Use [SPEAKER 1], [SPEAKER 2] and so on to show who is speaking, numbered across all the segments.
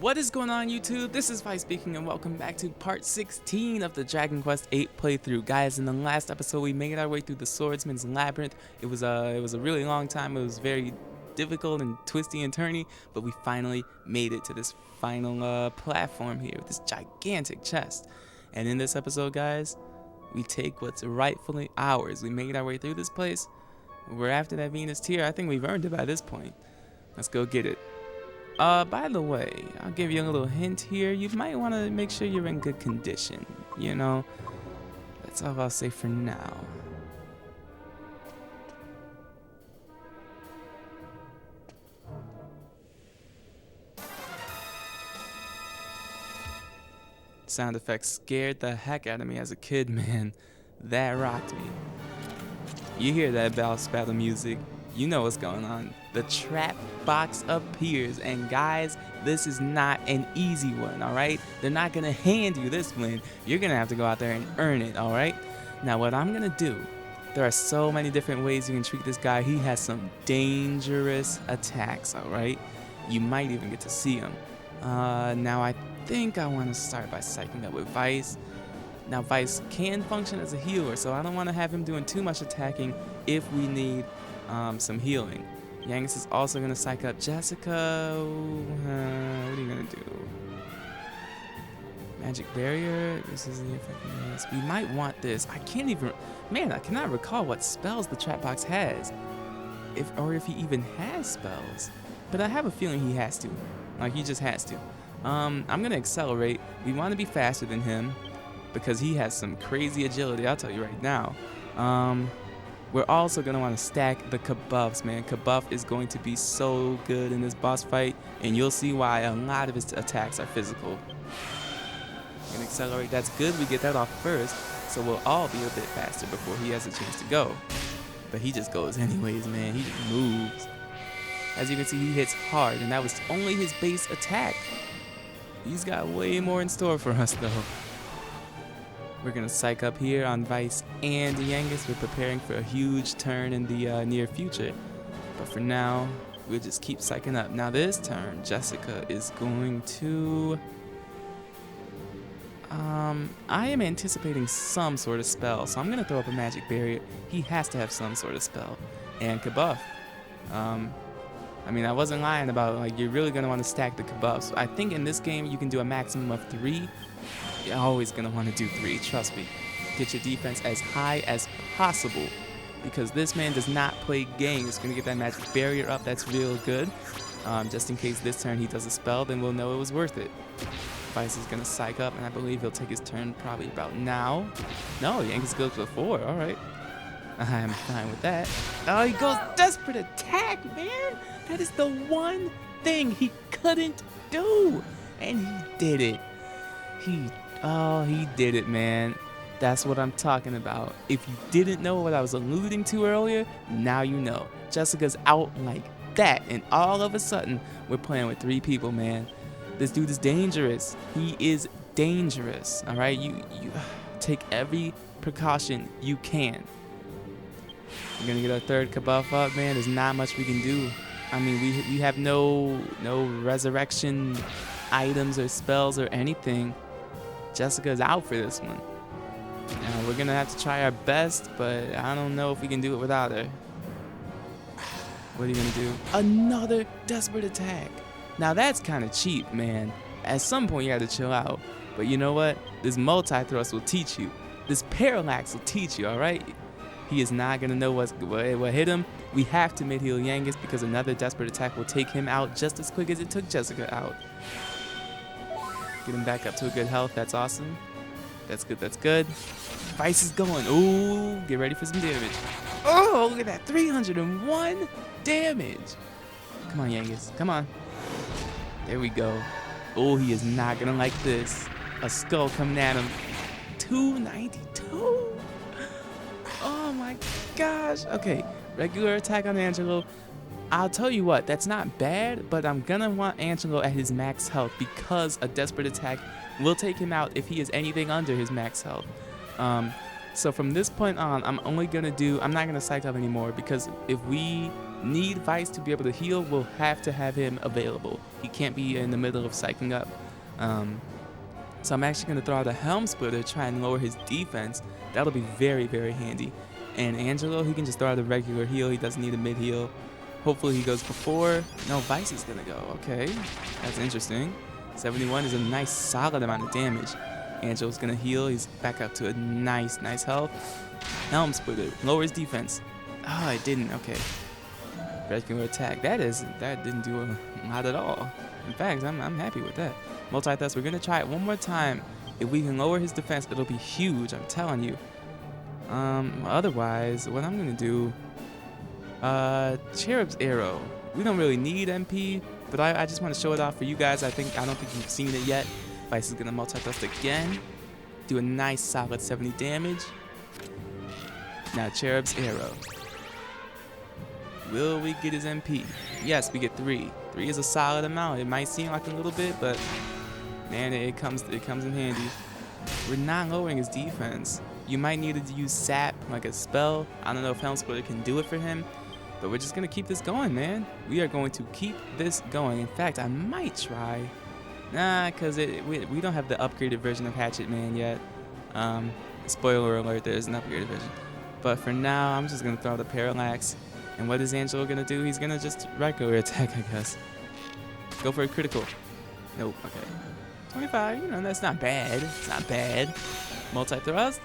[SPEAKER 1] What is going on, YouTube? This is Vyse speaking, and welcome back to part 16 of the Dragon Quest VIII playthrough. Guys, in the last episode, we made our way through the Swordsman's Labyrinth. It was a really long time. It was very difficult and twisty and turny, but we finally made it to this final platform here with this gigantic chest. And in this episode, guys, we take what's rightfully ours. We made our way through this place. We're after that Venus tier. I think we've earned it by this point. Let's go get it. By the way, I'll give you a little hint here. You might want to make sure you're in good condition, you know? That's all I'll say for now. Sound effects scared the heck out of me as a kid, man. That rocked me. You hear that boss battle music, you know what's going on. The trap box appears, and guys, this is not an easy one, alright? They're not gonna hand you this win. You're gonna have to go out there and earn it, alright? Now what I'm gonna do, there are so many different ways you can treat this guy. He has some dangerous attacks, alright? You might even get to see him. Now I think I want to start by psyching up with Vyse. Now Vyse can function as a healer, so I don't want to have him doing too much attacking if we need some healing. Yangus is also going to psych up Jessica. What are you going to do? Magic Barrier. This is the effectiveness. We might want this. I can't even... Man, I cannot recall what spells the trap box has. If he even has spells. But I have a feeling he has to. Like, he just has to. I'm going to accelerate. We want to be faster than him because he has some crazy agility, I'll tell you right now. We're also going to want to stack the Kabuffs, man. Kabuff is going to be so good in this boss fight, and you'll see why a lot of his attacks are physical. We're going to accelerate. That's good. We get that off first, so we'll all be a bit faster before he has a chance to go. But he just goes anyways, man. He just moves. As you can see, he hits hard, and that was only his base attack. He's got way more in store for us, though. We're going to psych up here on Vyse and Yangus. We're preparing for a huge turn in the near future. But for now, we'll just keep psyching up. Now this turn, Jessica is going to... I am anticipating some sort of spell, so I'm going to throw up a magic barrier. He has to have some sort of spell. And Kabuff. I mean, I wasn't lying about, like, you're really going to want to stack the Kabuffs. I think in this game, you can do a maximum of 3. You're always going to want to do 3, trust me. Get your defense as high as possible, because this man does not play games. He's going to get that magic barrier up. That's real good. Just in case this turn he does a spell, then we'll know it was worth it. Vyse is going to psych up, and I believe he'll take his turn probably about now. No, Yankees goes before. All right. I'm fine with that. Oh, he goes desperate attack, man. That is the one thing he couldn't do, and he did it. He did it, man. That's what I'm talking about. If you didn't know what I was alluding to earlier, now you know. Jessica's out like that, and all of a sudden, we're playing with 3 people, man. This dude is dangerous. He is dangerous, all right? You take every precaution you can. We're gonna get our third Kabuff up, man. There's not much we can do. I mean, we have no resurrection items or spells or anything. Jessica's out for this one. We're gonna have to try our best, but I don't know if we can do it without her. What are you gonna do? Another desperate attack. Now that's kind of cheap, man. At some point you have to chill out. But you know what? This multi-thrust will teach you. This parallax will teach you, alright? He is not gonna know what hit him. We have to mid-heal Yangus because another desperate attack will take him out just as quick as it took Jessica out. Get him back up to a good health. That's awesome. That's good. That's good. Vyse is going. Ooh, get ready for some damage. Oh, look at that. 301 damage. Come on, Yangus. Come on. There we go. Oh, he is not going to like this. A skull coming at him. 292. Oh, my gosh. Okay. Regular attack on Angelo. I'll tell you what, that's not bad, but I'm gonna want Angelo at his max health because a desperate attack will take him out if he is anything under his max health. So from this point on, I'm not gonna psych up anymore, because if we need Vyse to be able to heal, we'll have to have him available. He can't be in the middle of psyching up. So I'm actually gonna throw out a Helm Splitter, try and lower his defense. That'll be very, very handy. And Angelo, he can just throw out a regular heal. He doesn't need a mid heal. Hopefully he goes before. No, Vyse is gonna go. Okay, that's interesting. 71 is a nice solid amount of damage. Angelo's gonna heal. He's back up to a nice health. Helm Splitter lowers defense. Oh, it didn't. Okay. Regular attack. That didn't do a lot at all. In fact, I'm happy with that. Multi-thrust. We're gonna try it one more time. If we can lower his defense, it'll be huge. I'm telling you. Otherwise, what I'm gonna do. Cherub's Arrow. We don't really need MP, but I just want to show it off for you guys. I don't think you've seen it yet. Vyse is gonna multi-thrust again. Do a nice solid 70 damage. Now Cherub's Arrow. Will we get his MP? Yes, we get 3. 3 is a solid amount. It might seem like a little bit, but man, it comes in handy. We're not lowering his defense. You might need to use Sap, like a spell. I don't know if Helm Splitter can do it for him, but we're just gonna keep this going, man. We are going to keep this going. In fact, I might try. Nah, because we don't have the upgraded version of Hatchet Man yet. Spoiler alert, there is an upgraded version. But for now, I'm just gonna throw the Parallax. And what is Angelo gonna do? He's gonna just regular attack, I guess. Go for a critical. Nope, okay. 25, that's not bad. It's not bad. Multi-thrust.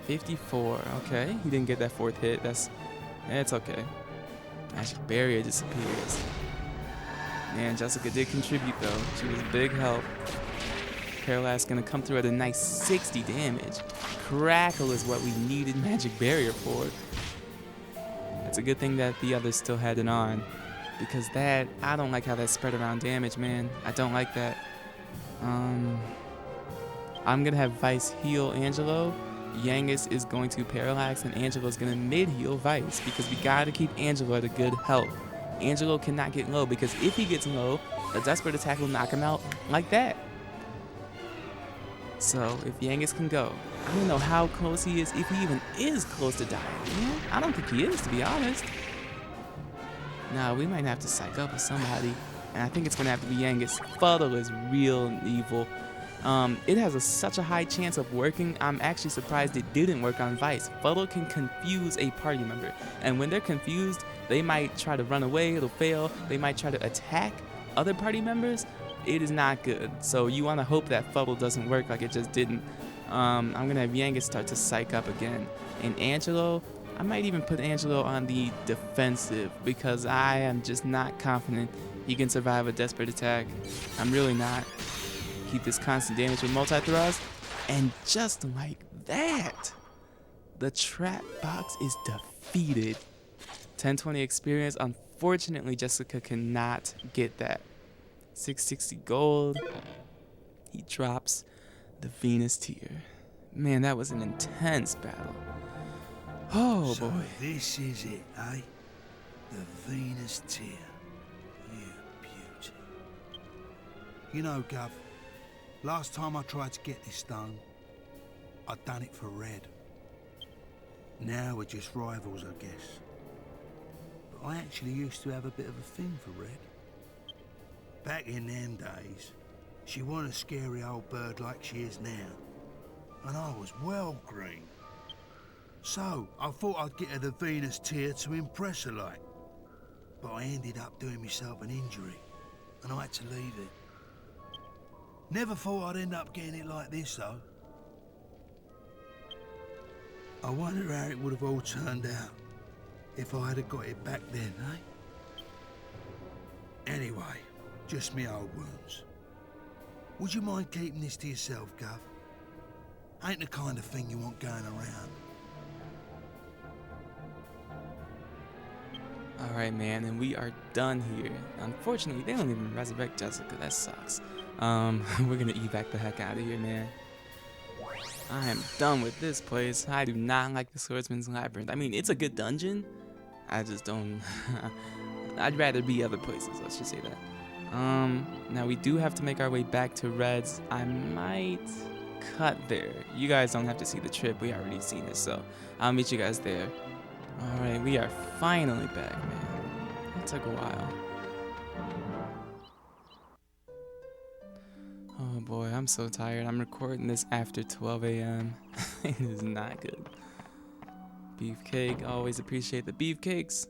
[SPEAKER 1] 54, okay. He didn't get that 4th hit. It's okay. Magic Barrier disappears. Man, Jessica did contribute though. She was a big help. Parallax gonna come through at a nice 60 damage. Crackle is what we needed Magic Barrier for. It's a good thing that the others still had it on, because I don't like how that spread around damage, man. I don't like that. I'm gonna have Vyse heal Angelo. Yangus is going to Parallax, and Angelo is gonna mid heal Vyse, because we gotta keep Angelo at a good health. Angelo cannot get low, because if he gets low, a desperate attack will knock him out like that. So if Yangus can go, I don't know how close he is, if he even is close to dying. I don't think he is, to be honest. Nah, we might have to psych up with somebody, and I think it's gonna have to be Yangus. Fuddle is real evil. It has such a high chance of working. I'm actually surprised it didn't work on Vyse. Fuddle can confuse a party member, and when they're confused, they might try to run away, it'll fail. They might try to attack other party members. It is not good. So you want to hope that Fuddle doesn't work like it just didn't. I'm gonna have Yangus start to psych up again, and Angelo, I might even put Angelo on the defensive, because I am just not confident he can survive a desperate attack. I'm really not. Keep this constant damage with multi-thrust, and just like that, the trap box is defeated. 1020 experience. Unfortunately, Jessica cannot get that. 660 gold. He drops the Venus tier. Man, that was an intense battle. Oh
[SPEAKER 2] so
[SPEAKER 1] boy.
[SPEAKER 2] This is it, eh? The Venus tier. You beauty. You know, Gov, last time I tried to get this done, I'd done it for Red. Now we're just rivals, I guess. But I actually used to have a bit of a thing for Red. Back in them days, she wasn't a scary old bird like she is now. And I was well green. So, I thought I'd get her the Venus tier to impress her like. But I ended up doing myself an injury, and I had to leave it. Never thought I'd end up getting it like this, though. I wonder how it would have all turned out if I had got it back then, eh? Anyway, just me old wounds. Would you mind keeping this to yourself, Gov? Ain't the kind of thing you want going around.
[SPEAKER 1] Alright, man, and we are done here. Unfortunately, they don't even resurrect Jessica. That sucks. We're gonna evac the heck out of here, man. I am done with this place. I do not like the Swordsman's Labyrinth. I mean, it's a good dungeon. I just don't... I'd rather be other places, let's just say that. Now we do have to make our way back to Red's. I might cut there. You guys don't have to see the trip. We already seen it, so I'll meet you guys there. All right, we are finally back, man. It took a while. Oh boy, I'm so tired. I'm recording this after 12 a.m. It is not good. Beefcake, always appreciate the beefcakes.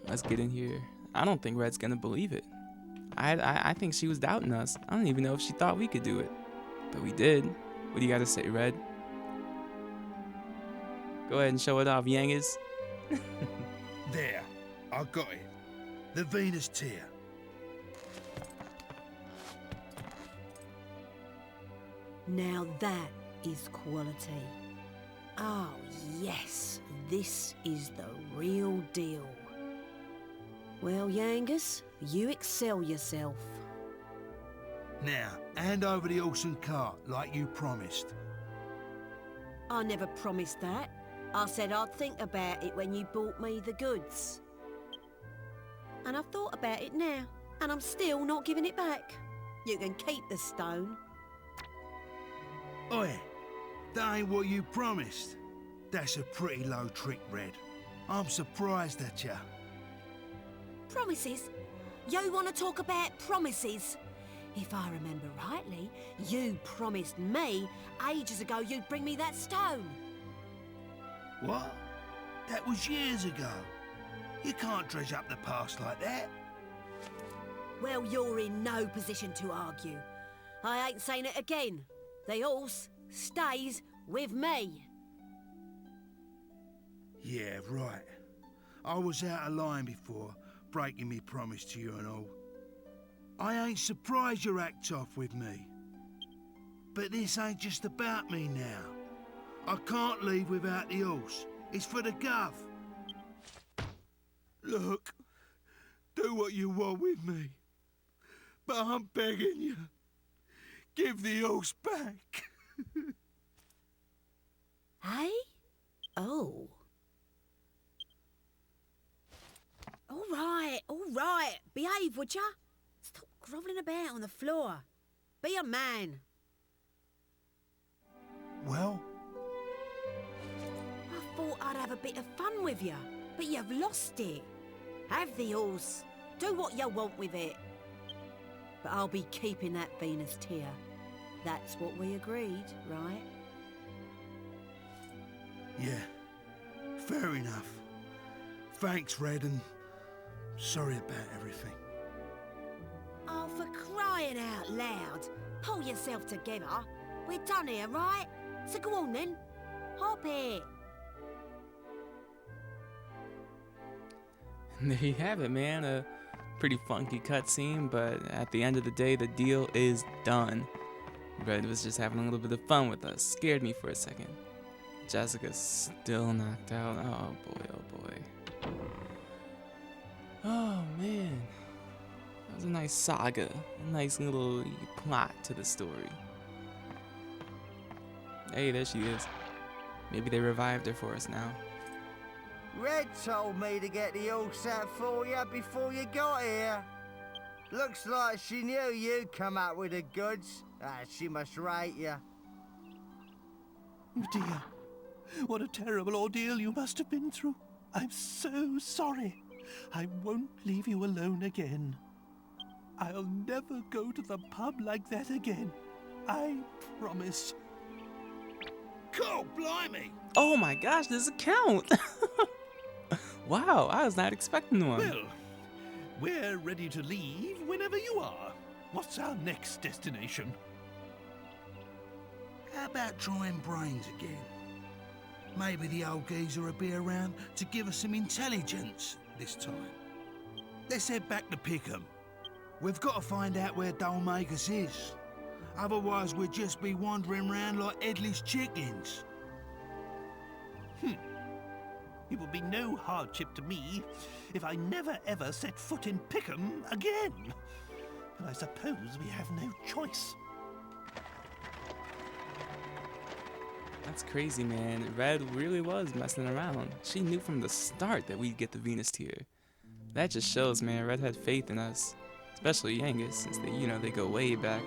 [SPEAKER 1] Let's get in here. I don't think Red's gonna believe it. I think she was doubting us. I don't even know if she thought we could do it. But we did. What do you gotta say, Red? Go ahead and show it off, Yangas.
[SPEAKER 2] There, I got it. The Venus tear.
[SPEAKER 3] Now that is quality. Oh yes, this is the real deal. Well, Yangas, you excel yourself.
[SPEAKER 2] Now, hand over the horse and cart like you promised.
[SPEAKER 3] I never promised that. I said I'd think about it when you bought me the goods. And I've thought about it now, and I'm still not giving it back. You can keep the stone.
[SPEAKER 2] Oi, that ain't what you promised. That's a pretty low trick, Red. I'm surprised at ya.
[SPEAKER 3] Promises? You want to talk about promises? If I remember rightly, you promised me ages ago you'd bring me that stone.
[SPEAKER 2] What? That was years ago. You can't dredge up the past like that.
[SPEAKER 3] Well, you're in no position to argue. I ain't saying it again. The horse stays with me.
[SPEAKER 2] Yeah, right. I was out of line before, breaking me promise to you and all. I ain't surprised you act off with me. But this ain't just about me now. I can't leave without the horse. It's for the gov. Look, do what you want with me. But I'm begging you. Give the horse back.
[SPEAKER 3] Hey? Oh. All right. Behave, would ya? Stop grovelling about on the floor. Be a man.
[SPEAKER 2] Well?
[SPEAKER 3] I thought I'd have a bit of fun with you, but you've lost it. Have the horse. Do what you want with it. But I'll be keeping that Venus tear. That's what we agreed, right?
[SPEAKER 2] Yeah, fair enough. Thanks, Red, and sorry about everything.
[SPEAKER 3] Oh, for crying out loud. Pull yourself together. We're done here, right? So go on then. Hop it.
[SPEAKER 1] And there you have it, man. A pretty funky cutscene, but at the end of the day, the deal is done. Red was just having a little bit of fun with us. Scared me for a second. Jessica's still knocked out. Oh boy, oh boy. Oh man. That was a nice saga. A nice little plot to the story. Hey, there she is. Maybe they revived her for us now.
[SPEAKER 4] Red told me to get the horse out for you before you got here. Looks like she knew you'd come out with the goods. She must rate you.
[SPEAKER 5] Dear, what a terrible ordeal you must have been through. I'm so sorry. I won't leave you alone again. I'll never go to the pub like that again. I promise.
[SPEAKER 2] God, blimey!
[SPEAKER 1] Oh my gosh, there's a count! Wow, I was not expecting one.
[SPEAKER 5] Well, we're ready to leave whenever you are. What's our next destination?
[SPEAKER 2] How about trying brains again? Maybe the old geezer will be around to give us some intelligence this time. Let's head back to Pickham. We've got to find out where Dolmagus is. Otherwise we'll just be wandering around like headless chickens.
[SPEAKER 5] It will be no hardship to me if I never ever set foot in Pickham again. But I suppose we have no choice.
[SPEAKER 1] That's crazy, man. Red really was messing around. She knew from the start that we'd get the Venus tier. That just shows, man, Red had faith in us. Especially Yangus, since they go way back.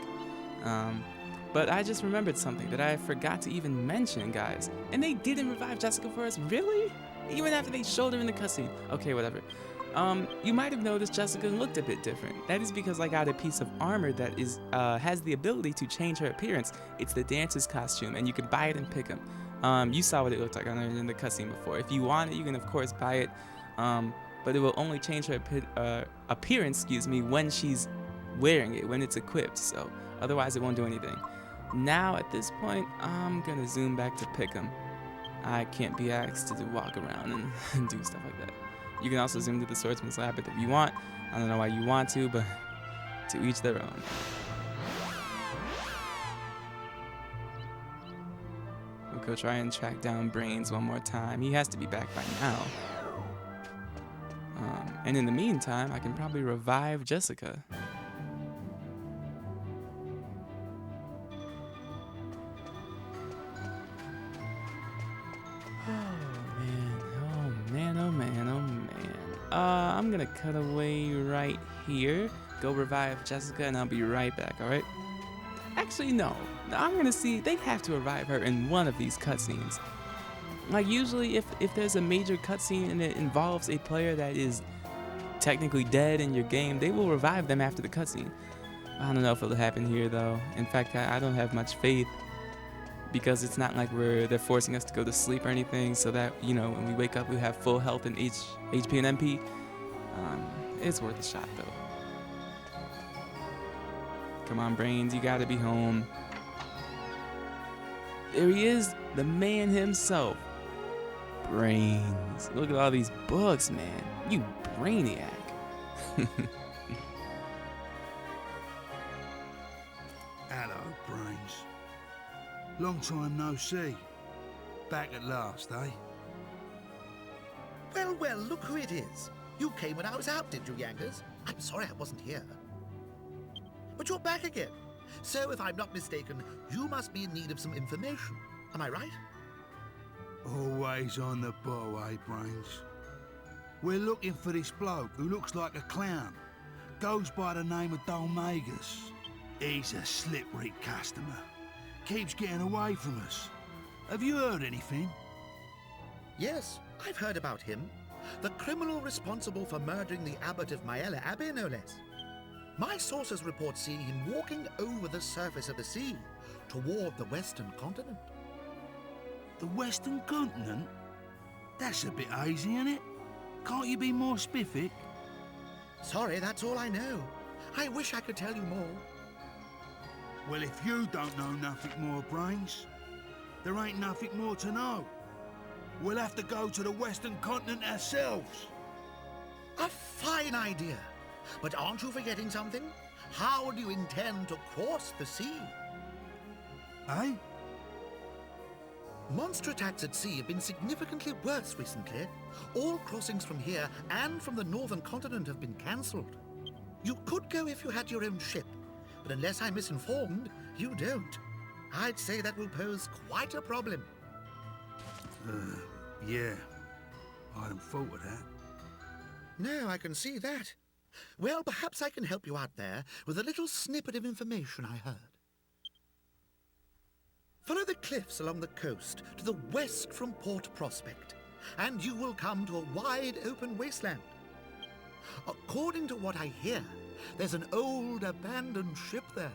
[SPEAKER 1] But I just remembered something that I forgot to even mention, guys. And they didn't revive Jessica for us, really? Even after they showed her in the cutscene. Okay, whatever. You might have noticed Jessica looked a bit different. That is because I got a piece of armor that has the ability to change her appearance. It's the dancer's costume, and you can buy it in Pickham. You saw what it looked like in the cutscene before. If you want it, you can of course buy it, but it will only change her appearance, when she's wearing it, when it's equipped. So otherwise, it won't do anything. Now at this point, I'm gonna zoom back to Pickham. I can't be asked to walk around and do stuff like that. You can also zoom to the Swordsman's Labyrinth if you want. I don't know why you want to, but to each their own. We'll go try and track down Brains one more time. He has to be back by now. And in the meantime, I can probably revive Jessica. I'm gonna cut away right here, go revive Jessica, and I'll be right back, alright? Actually, no. I'm gonna see, they have to revive her in one of these cutscenes. Like, usually, if there's a major cutscene and it involves a player that is technically dead in your game, they will revive them after the cutscene. I don't know if it'll happen here, though. In fact, I don't have much faith, because it's not like they're forcing us to go to sleep or anything, so that, when we wake up, we have full health and HP and MP. It's worth a shot, though. Come on, Brains, you gotta be home. There he is, the man himself. Brains. Look at all these books, man. You brainiac.
[SPEAKER 2] Hello, Brains. Long time no see. Back at last, eh?
[SPEAKER 6] Well, well, look who it is. You came when I was out, did you, Yankers? I'm sorry I wasn't here. But you're back again. So, if I'm not mistaken, you must be in need of some information. Am I right?
[SPEAKER 2] Always on the ball, eh, Brains? We're looking for this bloke who looks like a clown. Goes by the name of Dolmagus. He's a slippery customer. Keeps getting away from us. Have you heard anything?
[SPEAKER 6] Yes, I've heard about him. The criminal responsible for murdering the abbot of Maella Abbey, no less. My sources report seeing him walking over the surface of the sea toward the western continent.
[SPEAKER 2] The Western Continent? That's a bit hazy, isn't it? Can't you be more specific?
[SPEAKER 6] Sorry, that's all I know. I wish I could tell you more.
[SPEAKER 2] Well, if you don't know nothing more, Brains, there ain't nothing more to know. We'll have to go to the Western Continent ourselves.
[SPEAKER 6] A fine idea. But aren't you forgetting something? How do you intend to cross the sea?
[SPEAKER 2] Eh?
[SPEAKER 6] Monster attacks at sea have been significantly worse recently. All crossings from here and from the northern continent have been cancelled. You could go if you had your own ship, but unless I'm misinformed, you don't. I'd say that will pose quite a problem.
[SPEAKER 2] Yeah. I hadn't thought of that.
[SPEAKER 6] No, I can see that. Well, perhaps I can help you out there with a little snippet of information I heard. Follow the cliffs along the coast to the west from Port Prospect, and you will come to a wide open wasteland. According to what I hear, there's an old abandoned ship there.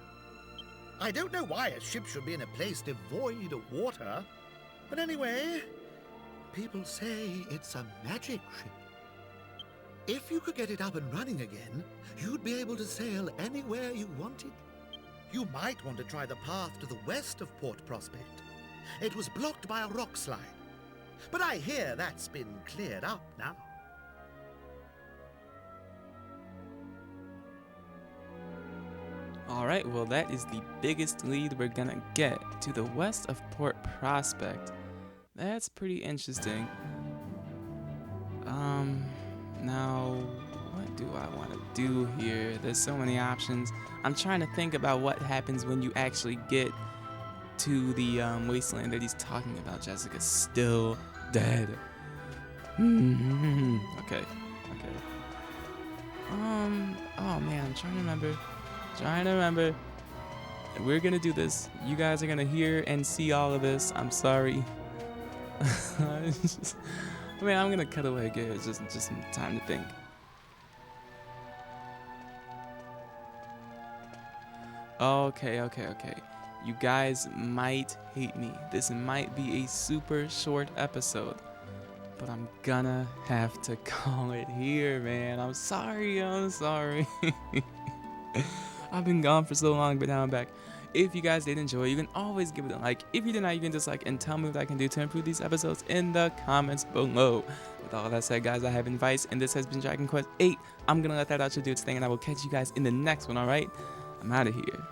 [SPEAKER 6] I don't know why a ship should be in a place devoid of water, but anyway, people say it's a magic ship. If you could get it up and running again, you'd be able to sail anywhere you wanted. You might want to try the path to the west of Port Prospect. It was blocked by a rock slide, but I hear that's been cleared up now.
[SPEAKER 1] Alright, well that is the biggest lead we're gonna get, to the west of Port Prospect. That's pretty interesting. Now, what do I want to do here? There's so many options. I'm trying to think about what happens when you actually get to the wasteland that he's talking about. Jessica's still dead. Okay. Oh man, I'm trying to remember. we're gonna do this. You guys are gonna hear and see all of this. I'm sorry. I mean, I'm gonna cut away here. It's just some time to think. Okay. You guys might hate me. This might be a super short episode, but I'm gonna have to call it here, man. I'm sorry. I've been gone for so long, but now I'm back. If you guys did enjoy, you can always give it a like. If you did not, you can dislike and tell me what I can do to improve these episodes in the comments below. With all that said, guys, I have been Vyse, and this has been Dragon Quest VIII. I'm gonna let that outro do its thing, and I will catch you guys in the next one, alright? I'm out of here.